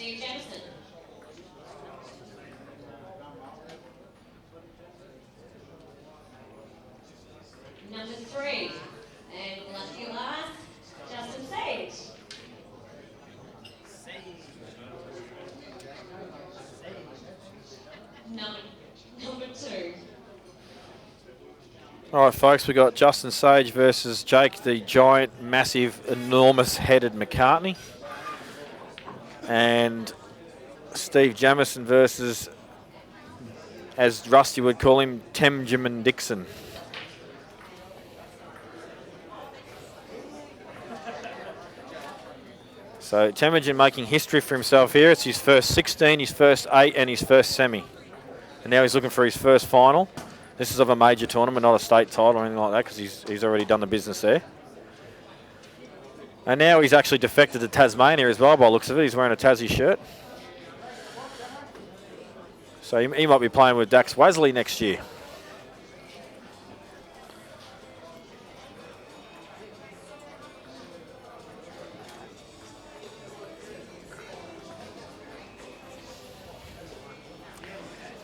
Steve Jamieson. Number 3, and lucky last, Justin Sajich. Number 2. All right, folks, we've got Justin Sage versus Jake, the giant, massive, enormous-headed McCartney. And Steve Jamieson versus, as Rusty would call him, Temujin Dixon. So Temujin making history for himself here. It's his first 16, his first 8, and his first semi. And now he's looking for his first final. This is of a major tournament, not a state title or anything like that, because he's already done the business there. And now he's actually defected to Tasmania as well, by the looks of it. He's wearing a Tassie shirt. So he might be playing with Dax Wesley next year.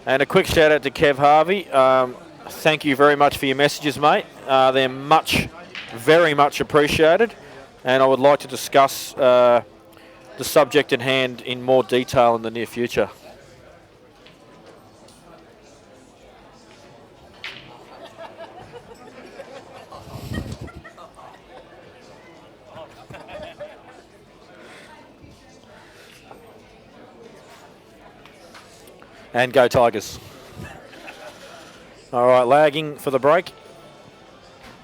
And a quick shout out to Kev Harvey. Thank you very much for your messages, mate. They're very much appreciated. And I would like to discuss the subject in hand in more detail in the near future. And go Tigers. All right, lagging for the break.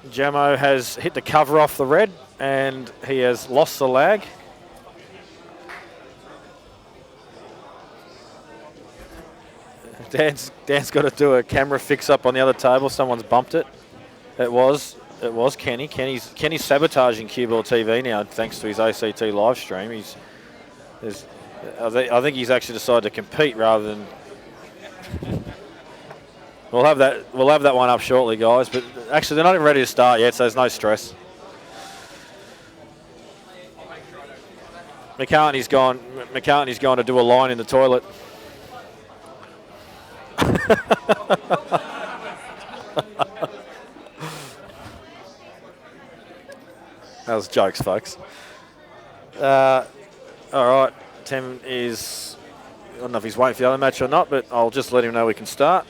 Jamo has hit the cover off the red and he has lost the lag. Dan's got to do a camera fix up on the other table. Someone's bumped it. It was Kenny. Kenny's sabotaging CueballTV now thanks to his ACT live stream. I think he's actually decided to compete rather than. We'll have that one up shortly, guys. But actually, they're not even ready to start yet, so there's no stress. McCartney's gone to do a line in the toilet. That was jokes, folks. All right, Tim is. I don't know if he's waiting for the other match or not, but I'll just let him know we can start.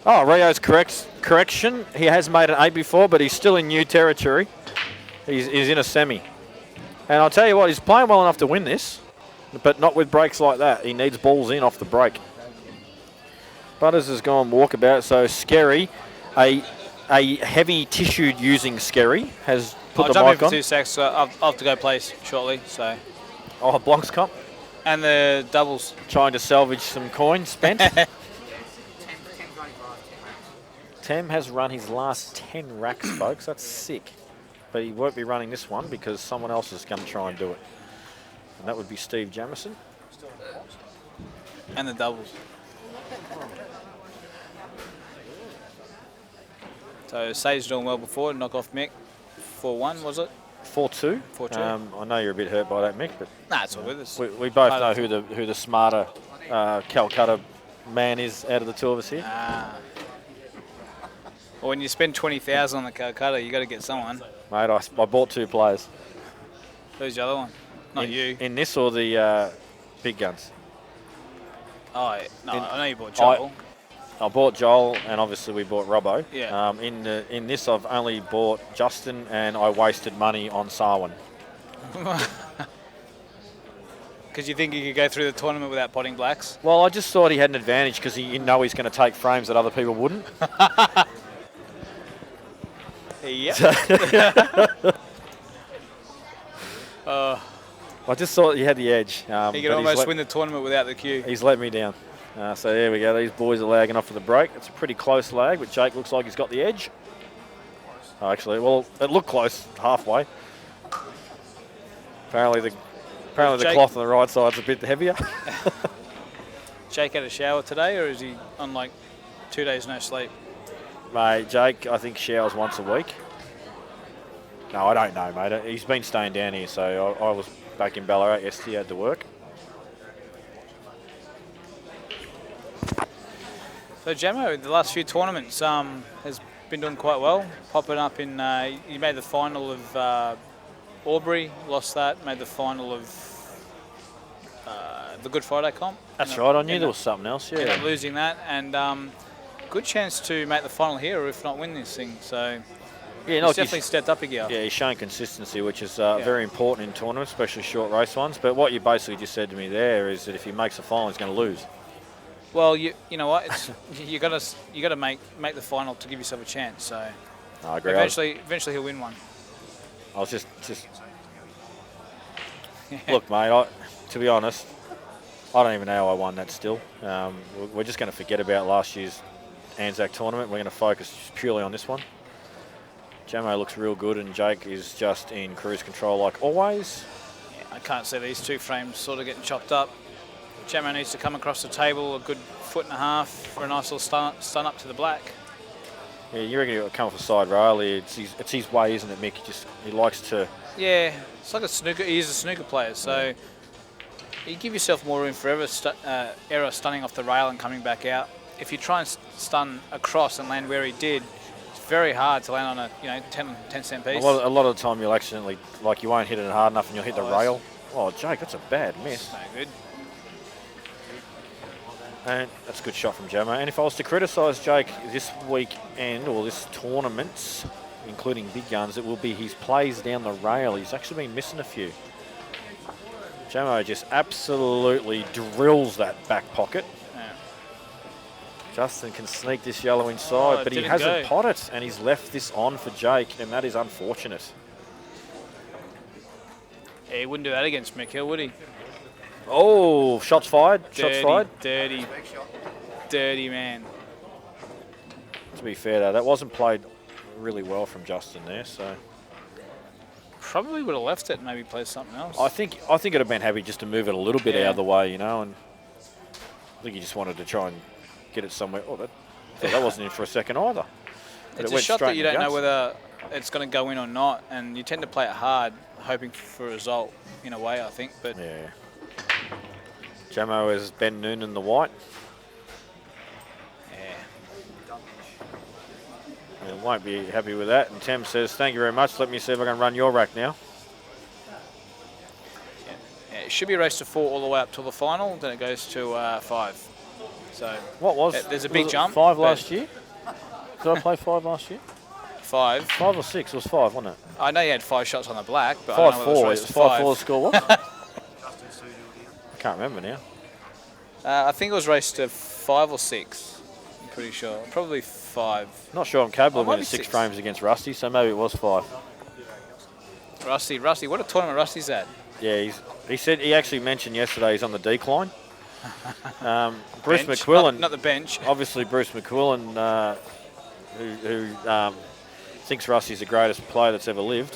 Oh, Rio's correction. He has made an 8 before, but he's still in new territory. He's in a semi. And I'll tell you what, he's playing well enough to win this, but not with breaks like that. He needs balls in off the break. Butters has gone walkabout, so Scary, a heavy tissued using Scary, has put the mic on. I'll jump in for 2 secs, so I'll have to go place shortly. So. Oh, Blancs Cup. And the doubles. Trying to salvage some coins spent. Tem has run his last 10 racks, folks. That's sick. But he won't be running this one because someone else is going to try and do it. And that would be Steve Jamieson. And the doubles. So Sage doing well before, knock off Mick. 4-1, was it? 4-2. 4-2. I know you're a bit hurt by that, Mick, but nah, it's all with us. We both know who the smarter Calcutta man is out of the two of us here. Well, when you spend 20,000 on the Calcutta, you got to get someone. Mate, I bought 2 players. Who's the other one? Not you. In this or the big guns? Oh, no, I know you bought Joel. I bought Joel, and obviously we bought Robbo. Yeah. In this, I've only bought Justin, and I wasted money on Sarwin. Because you think you could go through the tournament without potting blacks? Well, I just thought he had an advantage because you know he's going to take frames that other people wouldn't. Yep. I just thought he had the edge. He could almost win the tournament without the cue. He's let me down. So there we go. These boys are lagging off for the break. It's a pretty close lag, but Jake looks like he's got the edge. Oh, actually, well, it looked close, halfway. Apparently the Jake- cloth on the right side's a bit heavier. Jake had a shower today, or is he on like 2 days no sleep? Mate, Jake, I think showers once a week. No, I don't know, mate. He's been staying down here, so I was back in Ballarat yesterday, had to work. So Jamo, the last few tournaments has been doing quite well. Popping up in, you made the final of Albury, lost that. Made the final of the Good Friday comp. That's right, I knew there was something else, yeah. Ended up losing that, and good chance to make the final here, or if not win this thing. So yeah, he's definitely stepped up a gear. Yeah, he's shown consistency, which is very important in tournaments, especially short race ones. But what you basically just said to me there is that if he makes the final, he's going to lose. Well, you know what? It's, you got to make the final to give yourself a chance. So I agree. Eventually he'll win one. I was just look, mate. To be honest, I don't even know how I won that. Still, we're just going to forget about last year's Anzac tournament. We're going to focus purely on this one. Jamo looks real good, and Jake is just in cruise control like always. Yeah, I can't see these two frames sort of getting chopped up. Jamo needs to come across the table a good 1.5 foot for a nice little stun up to the black. Yeah, you reckon he'll come off the side rail? It's his way, isn't it, Mick? He likes to. Yeah, it's like a snooker. He's a snooker player, so you give yourself more room for error stunning off the rail and coming back out. If you try and stun across and land where he did, it's very hard to land on a 10 cent piece. A lot of the time you'll accidentally, like, you won't hit it hard enough and you'll hit the rail. Oh, Jake, that's a bad miss. No good. And that's a good shot from Jamo. And if I was to criticise Jake this weekend or this tournament, including big guns, it will be his plays down the rail. He's actually been missing a few. Jamo just absolutely drills that back pocket. Yeah. Justin can sneak this yellow inside, but he hasn't potted, and he's left this on for Jake, and that is unfortunate. Yeah, he wouldn't do that against Mick Hill, would he? Oh, shots fired. Shots fired. Dirty man. To be fair, though, that wasn't played really well from Justin there, so. Probably would have left it and maybe played something else. I think it'd have been happy just to move it a little bit out of the way, and I think he just wanted to try and get it somewhere. Oh, that wasn't in for a second either. But it's a shot that you don't know whether it's going to go in or not, and you tend to play it hard, hoping for a result in a way, I think. But yeah. Jamo is Ben Noonan the white. Yeah. Won't be happy with that. And Tem says, thank you very much. Let me see if I can run your rack now. Yeah, it should be a race to 4 all the way up till the final. Then it goes to 5. So there's a big jump. 5 last year? Did I play 5 last year? 5. 5 or 6? It was 5, wasn't it? I know you had 5 shots on the black, but I don't know whether it was 5-4 the score was. I can't remember now. I think it was raced to 5 or 6. I'm pretty sure. Probably 5. Not sure I'm capable of winning 6 frames against Rusty, so maybe it was 5. Rusty, what a tournament Rusty's at. Yeah, he actually mentioned yesterday he's on the decline. Bruce Bench, McQuillan, not the bench. Obviously, Bruce McQuillan, who thinks Rusty's the greatest player that's ever lived.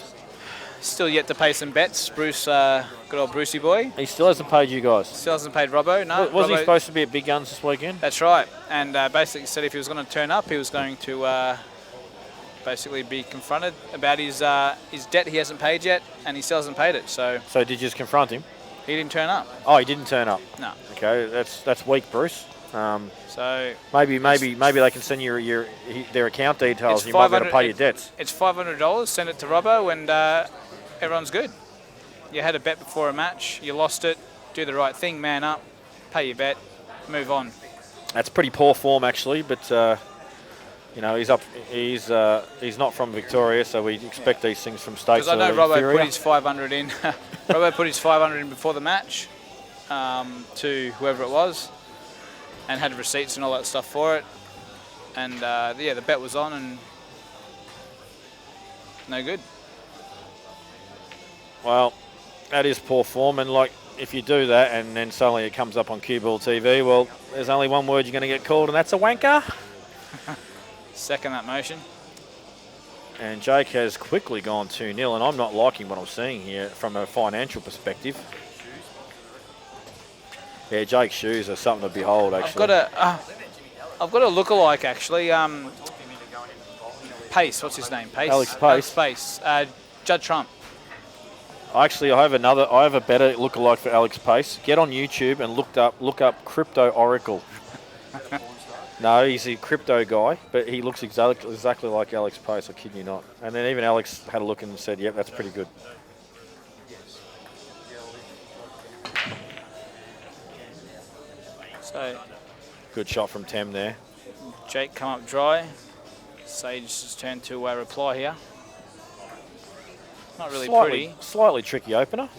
Still yet to pay some bets, Bruce, good old Brucey boy. He still hasn't paid you guys. Still hasn't paid Robbo, no. Wasn't he supposed to be at Big Guns this weekend? That's right, and basically said if he was going to turn up, he was going to basically be confronted about his debt he hasn't paid yet, and he still hasn't paid it. So did you just confront him? He didn't turn up. Oh, he didn't turn up. No. Okay, that's weak, Bruce. So maybe they can send you their account details. You might be able to pay your debts. It's $500. Send it to Robbo, and everyone's good. You had a bet before a match. You lost it. Do the right thing. Man up. Pay your bet. Move on. That's pretty poor form, actually. But he's up. He's not from Victoria, so we expect these things from states. Because I know Robbo put his 500 in. Robbo put his 500 in before the match to whoever it was, and had receipts and all that stuff for it. And the bet was on, and no good. Well, that is poor form, and if you do that and then suddenly it comes up on CueballTV, well, there's only one word you're going to get called, and that's a wanker. Second that motion. And Jake has quickly gone 2-0, and I'm not liking what I'm seeing here from a financial perspective. Yeah, Jake's shoes are something to behold, actually. I've got a lookalike actually. Pace, what's his name? Pace. Alex Pace. Alex Pace. Judd Trump. Actually, I have a better lookalike for Alex Pace. Get on YouTube and look up Crypto Oracle. No, he's a crypto guy, but he looks exactly like Alex Pace, I kid you not. And then even Alex had a look and said, yep, that's pretty good. So, good shot from Tem there. Jake come up dry. Sage's turn to reply here. Not really pretty. Slightly tricky opener.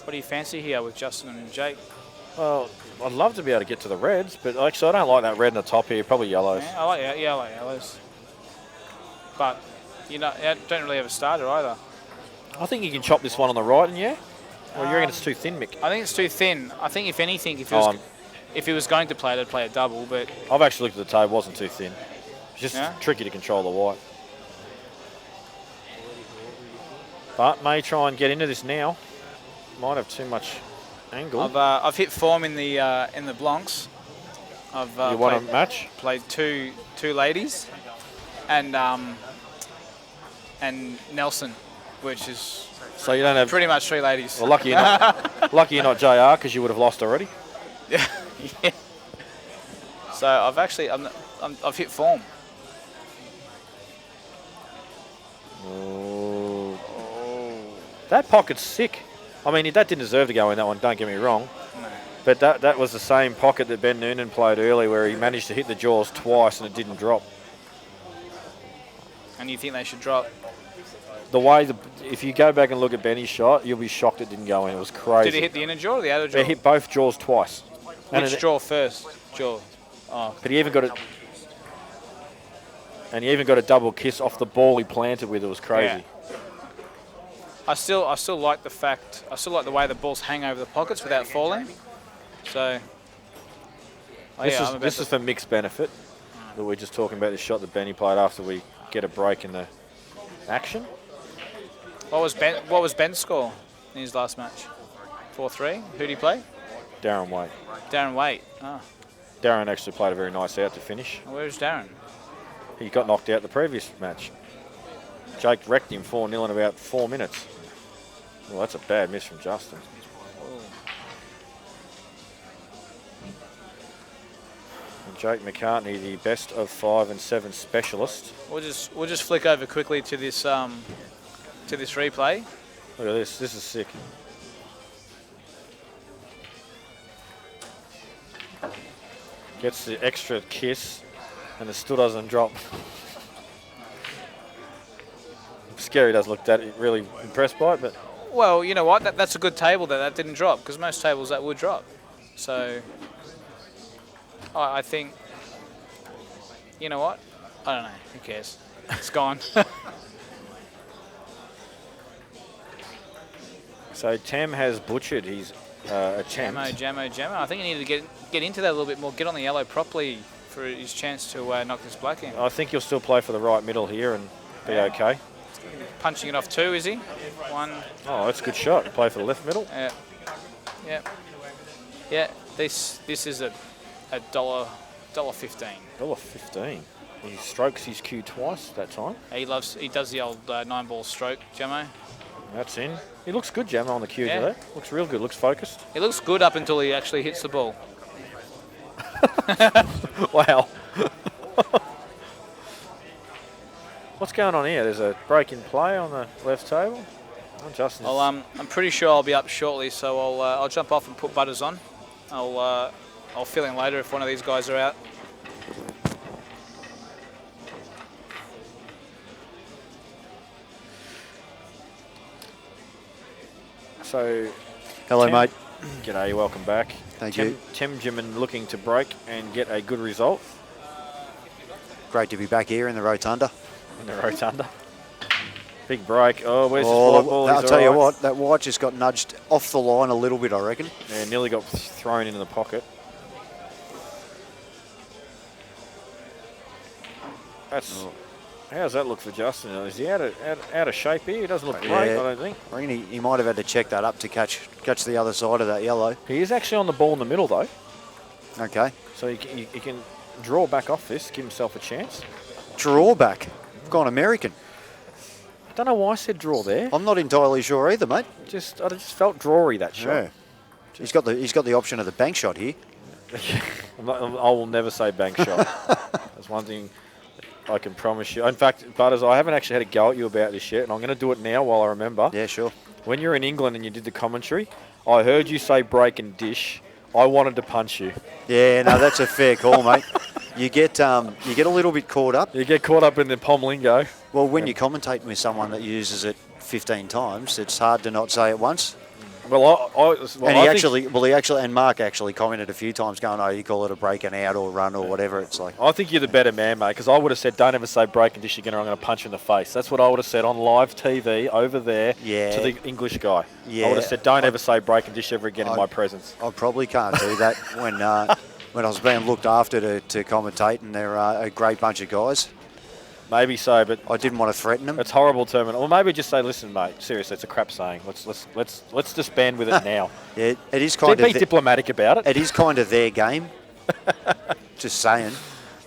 What do you fancy here with Justin and Jake? Well, I'd love to be able to get to the reds, but actually I don't like that red in the top here. Probably yellows. Yeah, I like yellows. But you don't really have a starter either. I think you can chop this one on the right, and yeah. Or you reckon it's too thin, Mick? I think it's too thin. I think if anything, if he was going to play it, I'd play a double. But I've actually looked at the table. It wasn't too thin. It's just tricky to control the white. But may try and get into this now. Might have too much angle. I've hit form in the Blancs. You want a match? Played two ladies, and Nelson, which is so you don't have pretty much 3 ladies. Well, lucky you're not JR because you would have lost already. Yeah. So I've hit form. Oh. That pocket's sick. I mean, that didn't deserve to go in that one, don't get me wrong. No. But that was the same pocket that Ben Noonan played earlier where he managed to hit the jaws twice and it didn't drop. And you think they should drop? If you go back and look at Benny's shot, you'll be shocked it didn't go in. It was crazy. Did he hit the inner jaw or the outer jaw? He hit both jaws twice. Which jaw first? Jaw. Oh. But he even got it. And he even got a double kiss off the ball he planted with. It was crazy. Yeah. I still like the fact. I still like the way the balls hang over the pockets without falling. So. This is for Mick's benefit. That we're just talking about the shot that Benny played after we get a break in the action. What was Ben's score in his last match? 4-3. Who did he play? Darren Waite. Darren Waite. Oh. Darren actually played a very nice out to finish. Where's Darren? He got knocked out the previous match. Jake wrecked him 4-0 in about 4 minutes. Well, that's a bad miss from Justin. And Jake McCartney, the best of 5 and 7 specialist. We'll just flick over quickly to this replay. Look at this. This is sick. Gets the extra kiss, and it still doesn't drop. Scary doesn't look that really impressed by it, but... Well, you know what? That's a good table that didn't drop, because most tables that would drop. So, I think... You know what? I don't know. Who cares? It's gone. So Tem has butchered his attempt. Jammo. I think he needed to get into that a little bit more, get on the yellow properly for his chance to knock this black in. I think he'll still play for the right middle here and be okay. Punching it off 2, is he? 1. Oh, that's a good shot. Play for the left middle. Yeah. This is a $1.15. $1.15. He strokes his cue twice that time. He does the old 9-ball stroke, Jammo. That's in. He looks good, Jammo, on the cue today. Looks real good. Looks focused. He looks good up until he actually hits the ball. Wow. What's going on here? There's a break in play on the left table. Oh, Justin's... I'm pretty sure I'll be up shortly, so I'll jump off and put butters on. I'll fill in later if one of these guys are out. So, hello, mate. G'day, welcome back. Thank you. Temujin looking to break and get a good result. Great to be back here in the rotunda. In the rotunda. Big break. Oh, where's this white ball? I'll tell you what, that white just got nudged off the line a little bit, I reckon. Yeah, nearly got thrown into the pocket. How's that look for Justin? Is he out of shape here? He doesn't look great, I don't think. I reckon he might have had to check that up to catch the other side of that yellow. He is actually on the ball in the middle, though. Okay. So he can draw back off this, give himself a chance. Draw back. Gone American. I don't know why I said draw there. I'm not entirely sure either, mate. I just felt drawy, that shot. Yeah. He's got the option of the bank shot here. I will never say bank shot. That's one thing I can promise you. In fact, Butters, I haven't actually had a go at you about this yet, and I'm going to do it now while I remember. Yeah, sure. When you're in England and you did the commentary, I heard you say break and dish. I wanted to punch you. Yeah, no, that's a fair call, mate. You get a little bit caught up. You get caught up in the pom lingo. Well, when you're commentating with someone that uses it 15 times, it's hard to not say it once. Well, and Mark actually commented a few times going, oh, you call it a breaking out or run or whatever. It's like, I think you're the better man, mate, because I would have said, don't ever say break and dish again or I'm going to punch you in the face. That's what I would have said on live TV over there to the English guy. Yeah. I would have said, don't ever say break and dish ever again in my presence. I probably can't do that when I was being looked after to commentate, and they're a great bunch of guys. Maybe so, but I didn't want to threaten them. It's horrible term. Or maybe just say, listen, mate, seriously, it's a crap saying. Let's disband with it now. Yeah, it is kind Be of diplomatic about it. It is kind of their game. Just saying.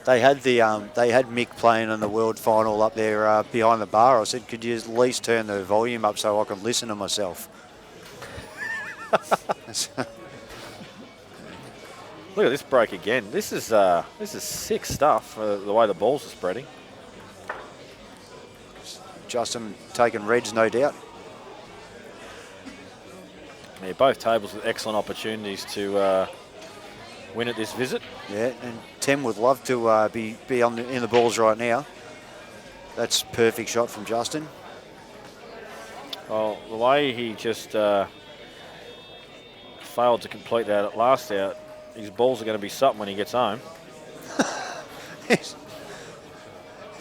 They had Mick playing in the world final up there behind the bar. I said, could you at least turn the volume up so I can listen to myself? Look at this break again. This is sick stuff for the way the balls are spreading. Justin taking reds, no doubt. Yeah, both tables with excellent opportunities to win at this visit. Yeah, and Tem would love to be in the balls right now. That's perfect shot from Justin. Well, the way he just failed to complete that last out, his balls are going to be something when he gets home.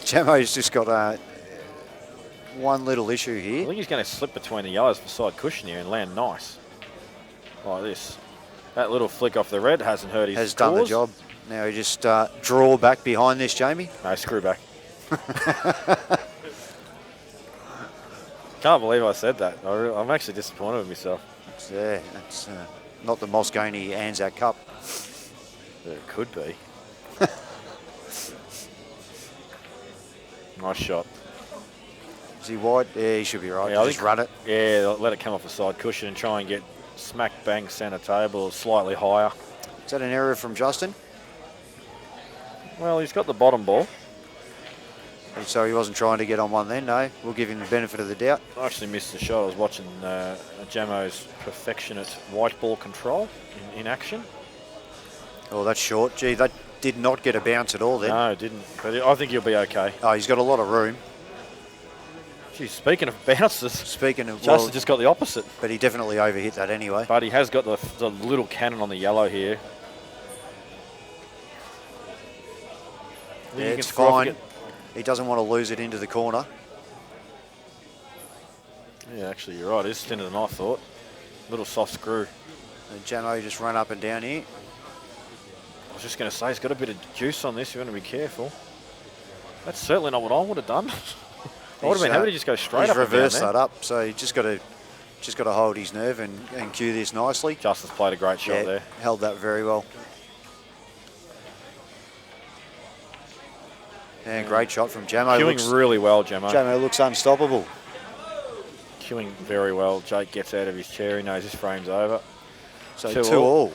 Jamo's just got one little issue I here. think he's going to slip between the yellows for side cushion here and land nice. Like this. That little flick off the red hasn't hurt his Has done the job. Now he just draw back behind this, Jamie. No, screw back. Can't believe I said that. I'm actually disappointed with myself. Yeah, it's not the Moscone Anzac Cup. It could be. Nice shot. Is he wide? Yeah, he should be right. Yeah, Just run it. Yeah, let it come off the side cushion and try and get smack bang centre table or slightly higher. Is that an error from Justin? Well, he's got the bottom ball. So he wasn't trying to get on one then, no. We'll give him the benefit of the doubt. I actually missed the shot. I was watching Jamo's perfectionate white ball control in action. Oh, that's short. Gee, that did not get a bounce at all then. No, it didn't. But I think he'll be okay. Oh, he's got a lot of room. Geez, speaking of bounces, Speaking of, Justin just got the opposite. But he definitely overhit that anyway. But he has got the little cannon on the yellow here. Yeah, it's fine. He doesn't want to lose it into the corner. Yeah, actually, you're right. It's thinner than I thought. Little soft screw. And Jamo just run up and down here. I was just going to say, he's got a bit of juice on this. You want to be careful. That's certainly not what I would have done. I would have been happy to just go straight up. He's reversed that up, so he just got to hold his nerve and cue this nicely. Justin's played a great shot there. Held that very well. And great shot from Jamo. Cueing really well, Jamo. Jamo looks unstoppable. Cueing very well. Jake gets out of his chair. He knows his frame's over. So 2-all.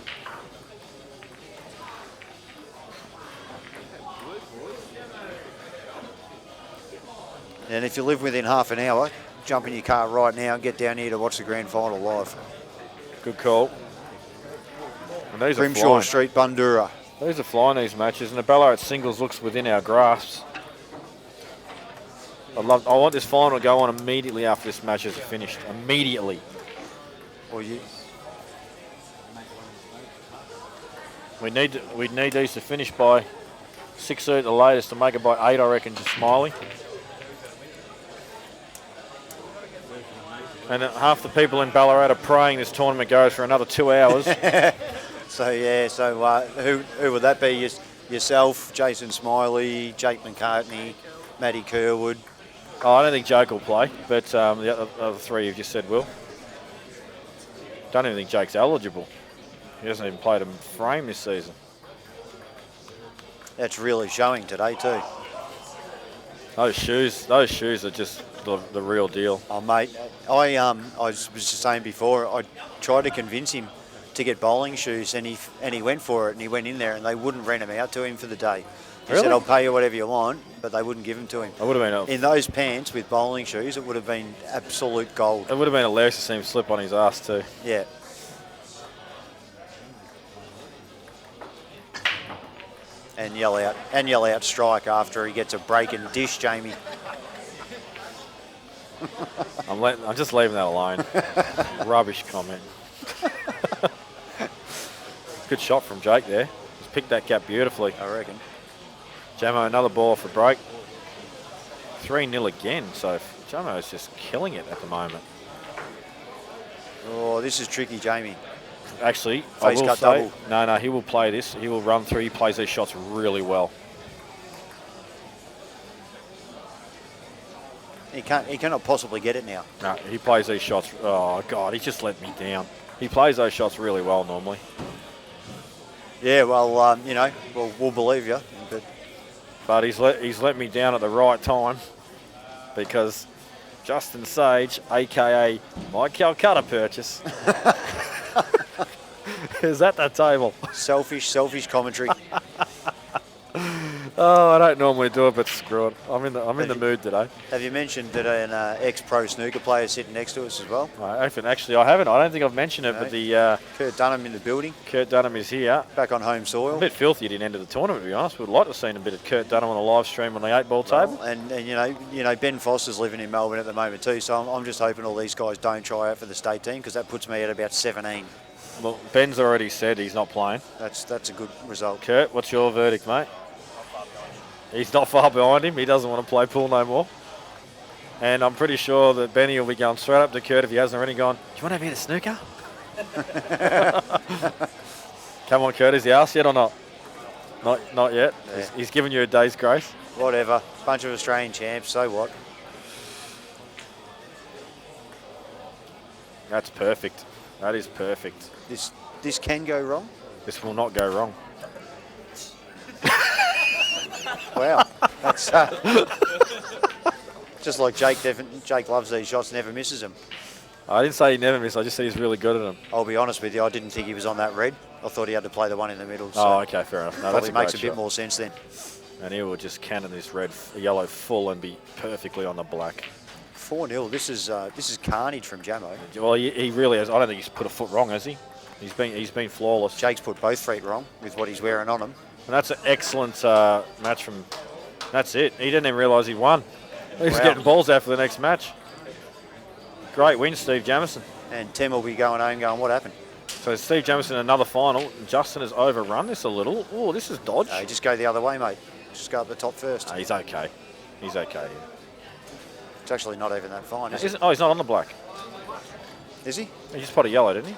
And if you live within half an hour, jump in your car right now and get down here to watch the grand final live. Good call. And these are Grimshaw flying. Street, Bundoora. These are flying, these matches, and the Ballarat singles looks within our grasps. I want this final to go on immediately after this match is finished. Immediately. Well, we need these to finish by 6:30 at the latest, to make it by 8, I reckon, to Smiley. And half the people in Ballarat are praying this tournament goes for another 2 hours. who would that be? Yourself, Jason Smiley, Jake McCartney, Matty Kerwood. Oh, I don't think Jake will play, but the other three you've just said will. Don't even think Jake's eligible. He hasn't even played a frame this season. That's really showing today too. Those shoes are just the real deal. Oh mate, I was just saying before, I tried to convince him to get bowling shoes, and he went for it, and he went in there, and they wouldn't rent them out to him for the day. He Really? said, "I'll pay you whatever you want," but they wouldn't give them to him. It would have been In those pants with bowling shoes, it would have been absolute gold. It would have been hilarious to see him slip on his ass too. Yeah. And yell out strike after he gets a break and dish, Jamie. I'm just leaving that alone. Rubbish comment. Good shot from Jake there. He's picked that gap beautifully. I reckon. Jamo, another ball for break. 3-0 again, so Jamo is just killing it at the moment. Oh, this is tricky, Jamie. Actually, I Face will cut say, double. no, he will play this. He will run through. He plays these shots really well. He cannot possibly get it now. No, he plays these shots. Oh, God, he just let me down. He plays those shots really well normally. Yeah, well, we'll believe you. But he's let me down at the right time because Justin Sage, a.k.a. my Calcutta purchase, is at the table. Selfish commentary. Oh, I don't normally do it, but screw it. I'm in the mood today. Have you mentioned that an ex-pro snooker player sitting next to us as well? Actually, I haven't. I don't think I've mentioned it, No. but the Kurt Dunham in the building, Kurt Dunham is here. back on home A soil. bit filthy at the end of the tournament, to be honest. We'd like to have seen a bit of Kurt Dunham on the live stream on the 8-ball table. And Ben Foster's living in Melbourne at the moment too, so I'm just hoping all these guys don't try out for the state team because that puts me at about 17. Well, Ben's already said he's not playing. That's a good result. Kurt, what's your verdict, mate? He's not far behind him. He doesn't want to play pool no more. And I'm pretty sure that Benny will be going straight up to Kurt if he hasn't already gone, do you want to have a bit of snooker? Come on, Kurt, is he asked yet or not? Not yet. Yeah. He's given you a day's grace. Whatever. Bunch of Australian champs, so what? That's perfect. That is perfect. This can go wrong. This will not go wrong. Wow. That's just like Jake. Jake loves these shots, never misses them. I didn't say he never missed. I just said he's really good at them. I'll be honest with you, I didn't think he was on that red. I thought he had to play the one in the middle. So Oh, okay, fair enough. No, that's probably a makes great a bit shot. more sense then. And he will just cannon this yellow full and be perfectly on the black. 4-0. This is carnage from Jamo. Well, he really has. I don't think he's put a foot wrong, has he? He's been flawless. Jake's put both feet wrong with what he's wearing on him. And that's an excellent match from. That's it. He didn't even realise he won. He's Wow. getting balls out for the next match. Great win, Steve Jamieson. And Tim will be going home going, what happened? So Steve Jamieson, another final. Justin has overrun this a little. Oh, this is dodge. No, just go the other way, mate. Just go up the top first. No, he's okay. He's okay. It's actually not even that fine, is it? Oh, he's not on the black. Is he? He just put a yellow, didn't he?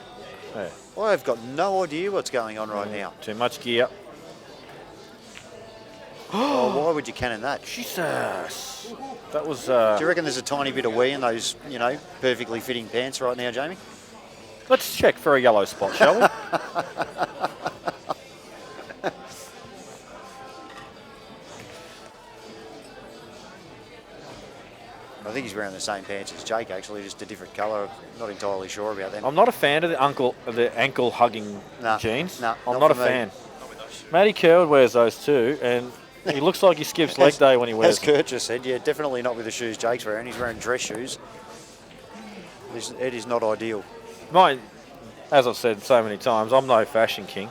Yeah. I've got no idea what's going on right now. Too much gear. Oh, why would you cannon that? Jesus. That was... Do you reckon there's a tiny bit of wee in those, perfectly fitting pants right now, Jamie? Let's check for a yellow spot, shall we? I think he's wearing the same pants as Jake, actually, just a different colour. Not entirely sure about them. I'm not a fan of the ankle hugging Nah, jeans. nah, I'm not not a for me. fan. Matty Kerwood wears those too, and he looks like he skips leg day when he wears As them. Kurt just said, yeah, definitely not with the shoes Jake's wearing. He's wearing dress shoes. It is not ideal. Mine, as I've said so many times, I'm no fashion king.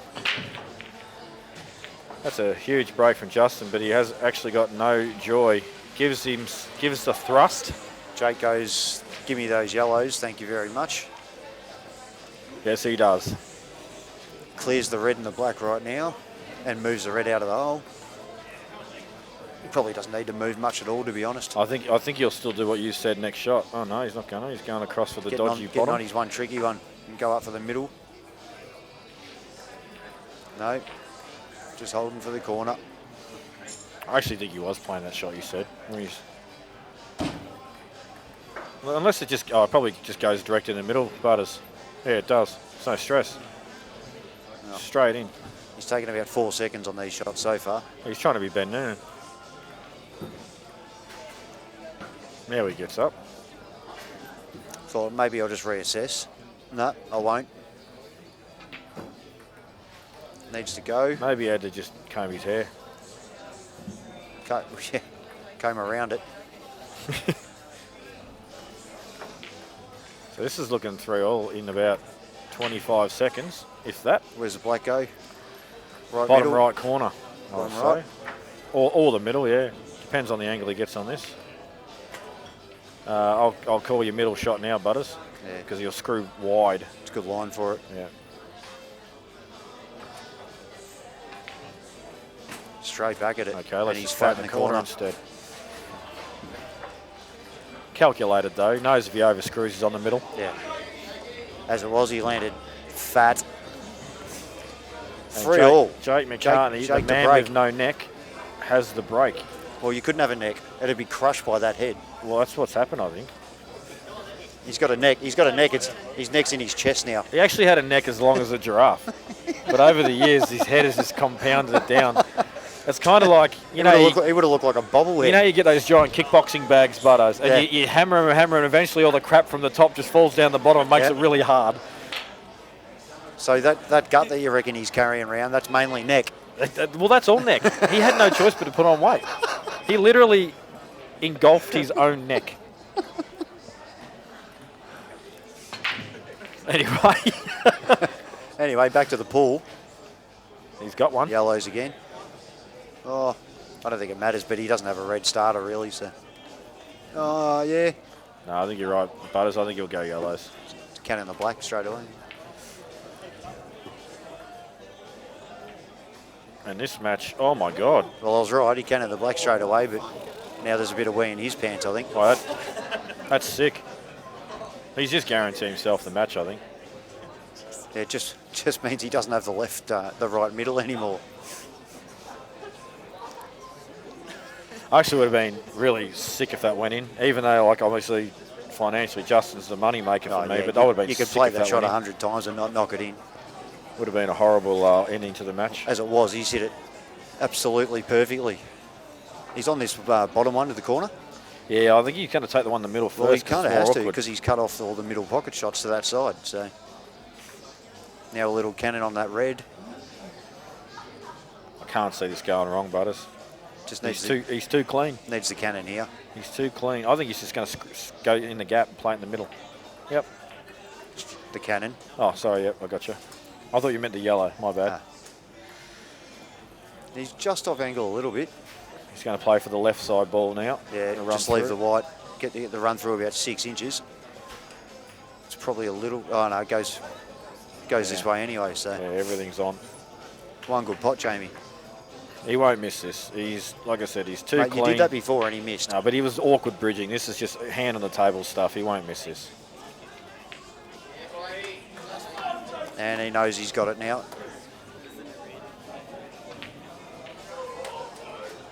That's a huge break from Justin, but he has actually got no joy. Gives the thrust. Jake goes, give me those yellows, thank you very much. Yes, he does. Clears the red and the black right now and moves the red out of the hole. He probably doesn't need to move much at all, to be honest. I think he'll still do what you said next shot. Oh no, he's not going to. He's going across for the dodgy Getting bottom. on his one tricky one and go up for the middle. No, just holding for the corner. I actually think he was playing that shot you said. Well, unless it just, it probably just goes direct in the middle, Butters. Yeah, it does. It's no stress. No. Straight in. He's taken about 4 seconds on these shots so far. He's trying to be Ben Noonan. Now he gets up. Thought maybe I'll just reassess. No, I won't. Needs to go. Maybe he had to just comb his hair. Yeah, comb around it. So this is looking through all in about 25 seconds, if that. Where's the black go? Right Bottom middle. right corner, I would Bottom say. Or the middle, yeah. Depends on the angle he gets on this. I'll call your middle shot now, Butters. Yeah. Because he'll screw wide. It's a good line for it. Yeah. Straight back at it. Okay, let's and he's just fat flatten in the corner instead. Calculated though. He knows if he overscrews, he's on the middle. Yeah. As it was, he landed fat. And 3-all. Jake McCartney, Jake the to man break. with no neck, has the break. Well, you couldn't have a neck. It'd be crushed by that head. Well, that's what's happened, I think. He's got a neck. He's got a neck. His neck's in his chest now. He actually had a neck as long as a giraffe. But over the years, his head has just compounded it down. It's kind of like, He would have looked like a bobblehead. You know, you get those giant kickboxing bags, Butters, and Yeah. you hammer and eventually all the crap from the top just falls down the bottom and makes Yeah. it really hard. So that gut that you reckon he's carrying around, that's mainly neck. Well, that's all neck. He had no choice but to put on weight. He literally engulfed his own neck. Anyway. Anyway, back to the pool. He's got one. Yellows again. Oh, I don't think it matters, but he doesn't have a red starter really, so. Oh, yeah. No, I think you're right, Butters. I think he'll go yellows. Cannon the black straight away. And this match, oh my God. Well, I was right. He cannoned the black straight away, but now there's a bit of wee in his pants, I think. Oh, that's sick. He's just guaranteeing himself the match, I think. Yeah, it just means he doesn't have the right middle anymore. I actually would have been really sick if that went in, even though, like, obviously, financially, Justin's the money maker for me, Yeah, but I would have been you could sick play if that shot went in. 100 times and not knock it in. Would have been a horrible ending to the match. As it was, he's hit it absolutely perfectly. He's on this bottom one to the corner. Yeah, I think he's going to take the one in the middle first. Well, he kind of it's more has to awkward. because he's cut off all the middle pocket shots to that side. So now a little cannon on that red. I can't see this going wrong, Butters. Just He's too clean. needs the cannon here. He's too clean. I think he's just going to go in the gap and play it in the middle. Yep. The cannon. Oh, sorry. Yep, I got you. I thought you meant the yellow. My bad. He's just off angle a little bit. He's going to play for the left side ball now. Yeah, Gonna run just leave through. the white. Get the run through about 6 inches. It's probably a little. Oh no, it goes this way anyway. So Yeah, everything's on. one good pot, Jamie. He won't miss this. He's, like I said, he's too Mate, clean. you did that before and he missed. No, but he was awkward bridging. This is just hand on the table stuff. He won't miss this. And he knows he's got it now.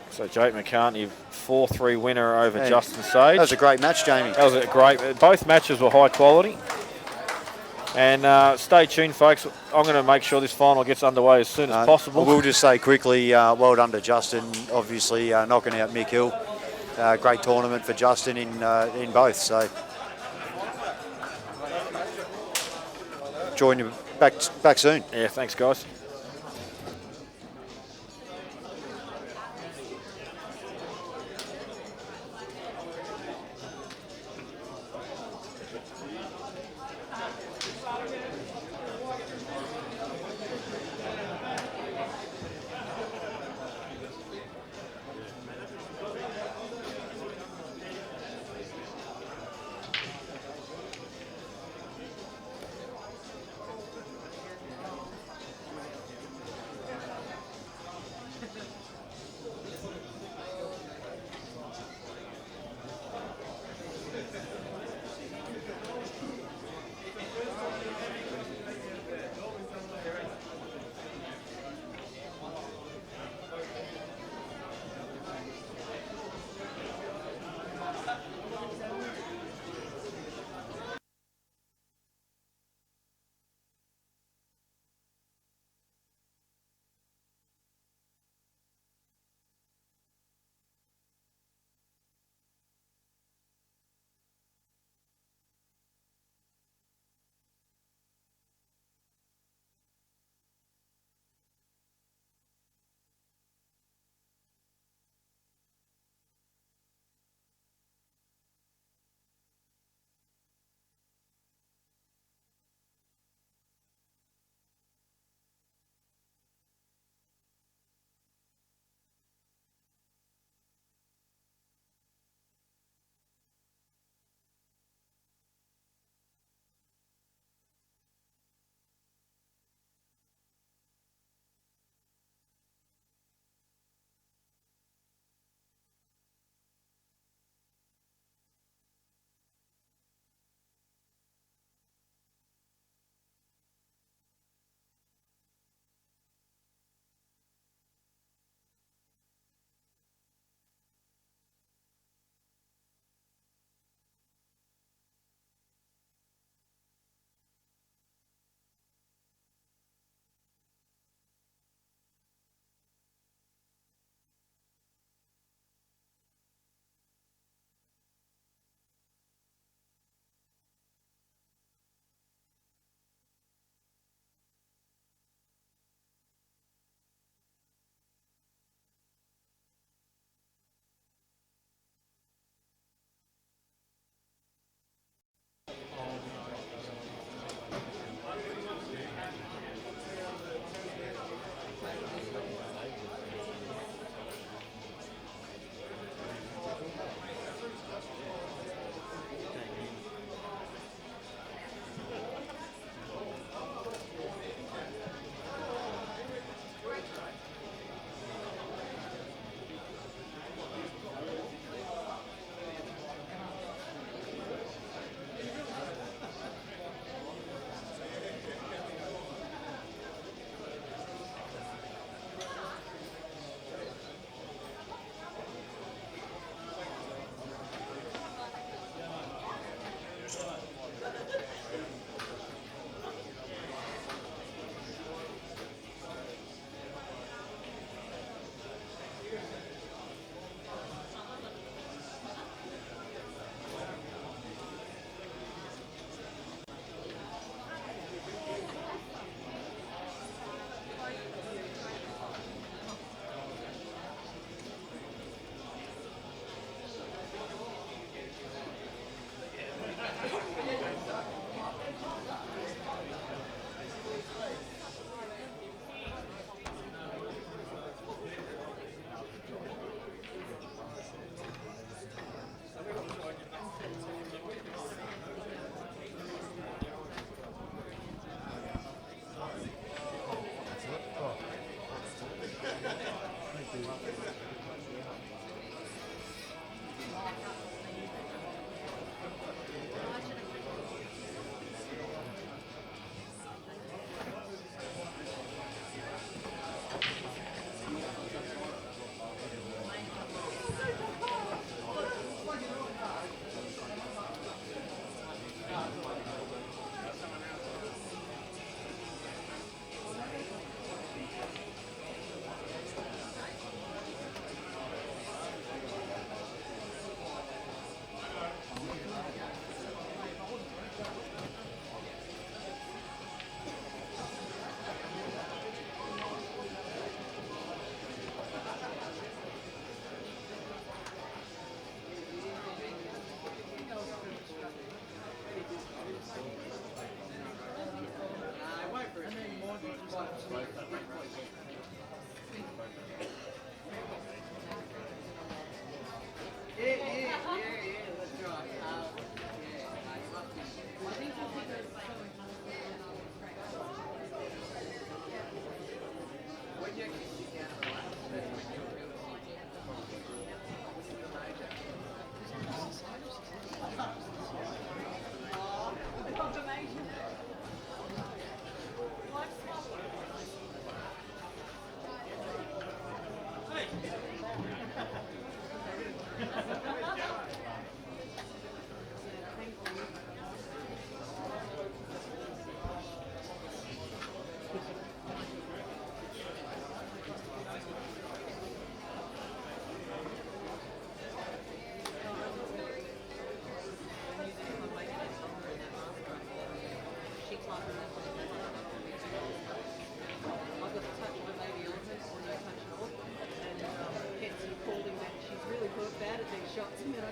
So Jake McCartney, 4-3 winner over Hey, Justin Sage. That was a great match, Jamie. That was a great. Both matches were high quality. And stay tuned, folks. I'm going to make sure this final gets underway as soon as possible. We'll just say quickly, well done to Justin. Obviously, knocking out Mick Hill. Great tournament for Justin in both. So, join you back soon. Yeah, thanks, guys.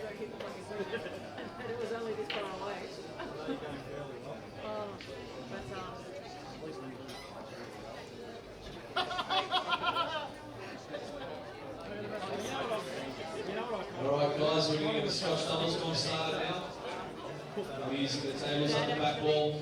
And it was only this far away. Oh, but All right, guys, we're going to get the Scotch doubles going started now. We're using the tables up the back wall.